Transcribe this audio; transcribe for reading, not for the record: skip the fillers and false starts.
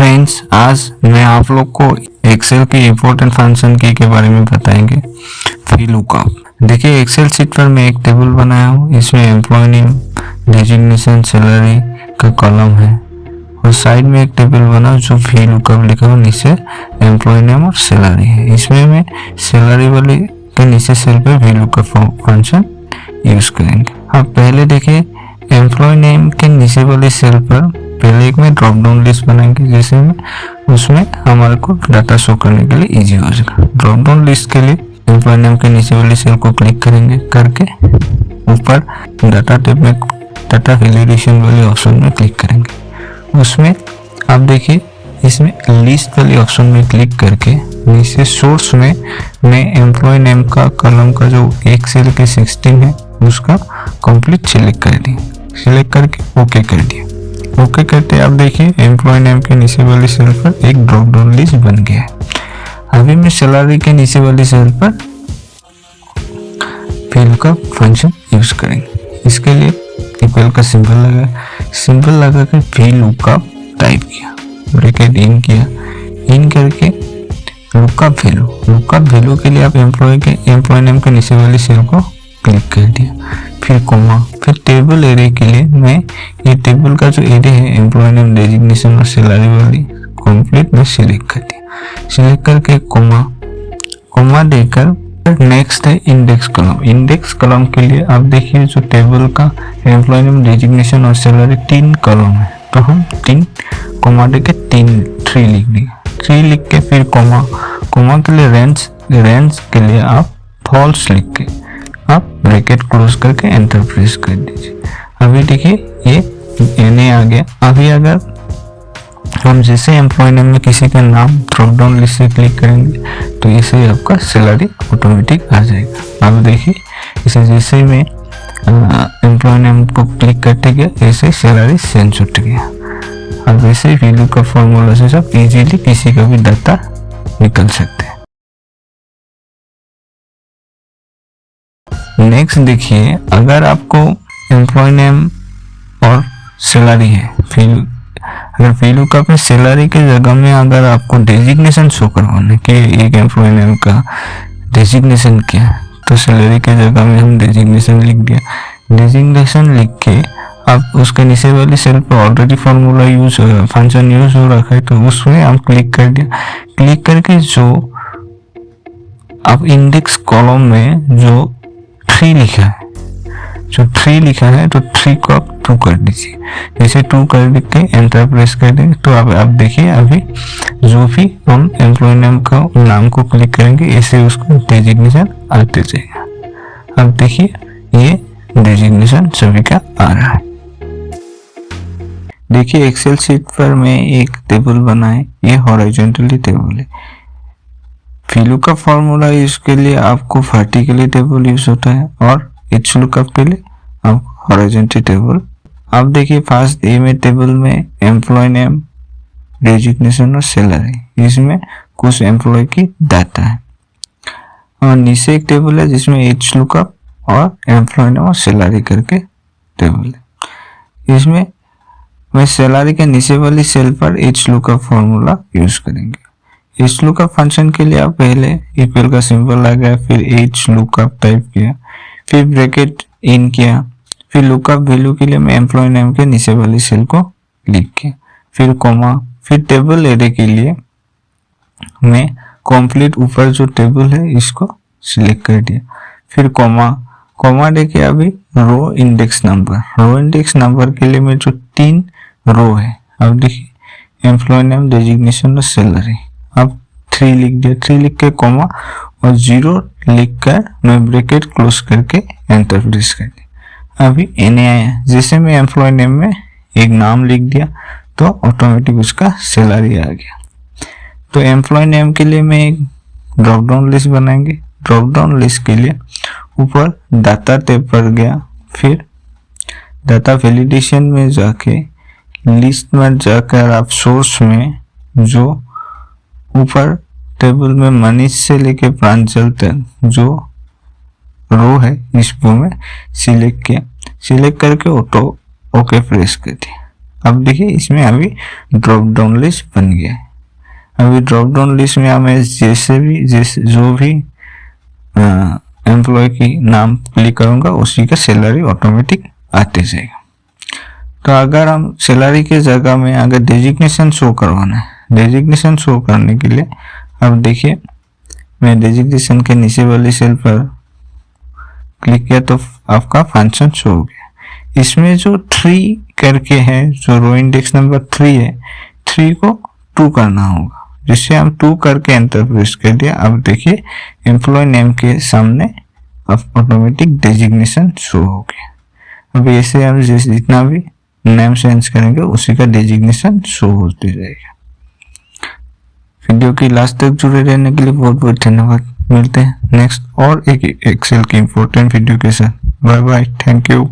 Friends, आज मैं आप लोग को एक्सेल के इम्पोर्टेंट फंक्शन की के बारे में बताएंगे। VLOOKUP। देखिए, एक्सेल शीट पर मैं एक टेबल बनाया हूँ। इसमें एम्प्लॉय नेम, डेजिग्नेशन, सैलरी का कॉलम है और साइड में एक टेबल बना जो VLOOKUP लिखा हुआ, नीचे एम्प्लॉय नेम और सैलरी है। इसमें मैं सैलरी वाले के नीचे सेल पे VLOOKUP फंक्शन यूज करेंगे। अब पहले देखिए, एम्प्लॉय नेम के नीचे वाले सेल पर पहले एक में ड्रॉप डाउन लिस्ट बनाएंगे, जैसे में उसमें हमारे को डाटा शो करने के लिए इजी हो जाएगा। ड्रॉप डाउन लिस्ट के लिए एम्प्लॉय नेम के नीचे वाले सेल को क्लिक करेंगे, करके ऊपर डाटा टैब में डाटा वैलिडेशन वाले ऑप्शन में क्लिक करेंगे। उसमें आप देखिए, इसमें लिस्ट वाले ऑप्शन में क्लिक करके नीचे सोर्स में मैं एम्प्लॉय नेम का कॉलम का जो एक सेल के 16 है उसका कंप्लीट सिलेक्ट कर दिए। सिलेक्ट करके ओके कर दिया। ओके करते आप देखिए, एम्प्लॉय नेम के नीचे वाली सेल पर एक ड्रॉप डाउन लिस्ट बन गया है। अभी मैं सैलरी के नीचे वाली सेल पर VLOOKUP फंक्शन यूज करेंगे। इसके लिए इक्वल का सिंबल लगा के VLOOKUP टाइप किया, ब्रैकेट इन किया, इन करके लुकअप वैल्यू के लिए आप एम्प्लॉय नेम के नीचे वाली सेल को क्लिक कर दिया, फिर कोमा, फिर टेबल एरे के लिए मैं ये टेबल का जो एरे है एम्प्लॉय नेम, डेजिग्नेशन और सैलरी वाली कंप्लीट में सिलेक्ट कर दिया। सिलेक्ट करके कोमा देकर नेक्स्ट है इंडेक्स कॉलम। इंडेक्स कॉलम के लिए आप देखिए, जो टेबल का एम्प्लॉय नेम, डेजिग्नेशन और सैलरी 3 कॉलम है, तो हम 3 कोमा देके 3 लिख दिए। 3 लिख के फिर कोमा के लिए रेंज के लिए आप फॉल्स लिख के आप ब्रैकेट क्लोज करके एंटर प्रेस कर दीजिए। अभी देखिए, ये एने आ गया। अभी अगर हम जैसे एम्प्लॉय नेम में किसी का नाम ड्रॉप डाउन लिस्ट से क्लिक करेंगे तो इसे आपका सैलरी ऑटोमेटिक आ जाएगा। अब देखिए, इसे जैसे मैं एम्प्लॉय नेम को क्लिक करते गया ऐसे सैलरी सेंस उठ गया। अब ऐसे VLOOKUP फॉर्मूला से सब इजीली किसी का भी डाटा निकल सकते हैं। नेक्स्ट देखिए, अगर आपको एम्प्लॉय नेम और सैलरी है, अगर VLOOKUP में सैलरी के जगह में अगर आपको डेजिग्नेशन शो करवाना कि एक एम्प्लॉय नेम का डेजिग्नेशन क्या है, तो सैलरी के जगह में हम डेजिग्नेशन लिख दिया। डेजिग्नेशन लिख के आप उसके नीचे वाली सेल पर ऑलरेडी फॉर्मूला फंक्शन यूज हो रखा है, तो उसमें आप क्लिक कर दिया। क्लिक करके जो आप इंडेक्स कॉलम में जो 3 लिखा है तो 3 को आप 2 कर दीजिए। जैसे 2 कर के एंटर प्रेस कर देंगे तो अब आप देखिए, अभी जो भी हम एम्प्लॉय नेम का नाम को क्लिक करेंगे ऐसे उसको डेजिग्नेशन आते जाएगा। अब देखिए, ये डेजिग्नेशन सभी का आ रहा है। देखिए, एक्सेल शीट पर मैं एक टेबल बनाए, ये हॉरिजॉन्टली टेबल है। VLOOKUP फॉर्मूला यूज के लिए आपको वर्टिकली टेबल यूज होता है और HLOOKUP के लिए आपको हॉरिजॉन्टल टेबल। अब देखिए, फर्स्ट ए में टेबल में एम्प्लॉय नेम, डेजिग्नेशन और सैलरी, इसमें कुछ एम्प्लॉय की डाटा है। और नीचे एक टेबल है जिसमें HLOOKUP और एम्प्लॉय नेम और सैलरी करके टेबल है। इसमें मैं सैलरी के नीचे वाली सेल पर HLOOKUP फॉर्मूला यूज करेंगे। HLOOKUP फंक्शन के लिए आप पहले इक्वल का सिंबल लगाया, फिर HLOOKUP टाइप किया, फिर ब्रैकेट इन किया, फिर लुकअप वैल्यू के लिए मैं एम्प्लॉय नेम के नीचे वाली सेल को क्लिक किया, फिर कोमा, फिर टेबल एरे के लिए मैं कंप्लीट ऊपर जो टेबल है इसको सिलेक्ट कर दिया, फिर कोमा देके अभी रो इंडेक्स नंबर के लिए मैं जो 3 रो है, अब देखिए एम्प्लॉय नेम, डेजिग्नेशन और सैलरी, अब 3 लिख दिया। 3 लिख के कोमा और 0 लिख कर मैं ब्रैकेट क्लोज करके एंटर प्रेस कर दिया। अभी एने आया, जैसे मैं एम्प्लॉय नेम में एक नाम लिख दिया तो ऑटोमेटिक उसका सैलरी आ गया। तो एम्प्लॉय नेम के लिए मैं एक ड्रॉप डाउन लिस्ट बनाएंगे। ड्रॉप डाउन लिस्ट के लिए ऊपर डाटा टैब पर गया, फिर डाटा वैलिडेशन में जाके लिस्ट में जाकर आप सोर्स में जो ऊपर टेबल में मनीष से लेके प्रांजल तक जो रो है इसको मैं सिलेक्ट किया। सिलेक्ट करके ओके प्रेस कर दिया। अब देखिए इसमें अभी ड्रॉप डाउन लिस्ट बन गया है। अभी ड्रॉप डाउन लिस्ट में हमें जो भी एम्प्लॉय की नाम क्लिक करूंगा उसी का सैलरी ऑटोमेटिक आते जाएगा। तो अगर हम सैलरी के जगह में अगर डेजिग्नेशन शो करवाना है, डेजिग्नेशन शो करने के लिए अब देखिए मैं डेजिग्नेशन के नीचे वाली सेल पर क्लिक किया तो आपका फंक्शन शो हो गया। इसमें जो 3 करके है, जो रो इंडेक्स नंबर 3 है, 3 को 2 करना होगा, जिससे हम 2 करके एंटर प्रेस कर दिया। अब देखिए एम्प्लॉय नेम के सामने अब ऑटोमेटिक डेजिग्नेशन शो हो गया। अब ऐसे हम जितना भी नेम चेंज करेंगे उसी का डेजिग्नेशन शो होते जाएगा। वीडियो की लास्ट तक जुड़े रहने के लिए बहुत बहुत धन्यवाद। मिलते हैं नेक्स्ट और एक एक्सेल की इंपॉर्टेंट वीडियो के साथ। Bye bye, thank you.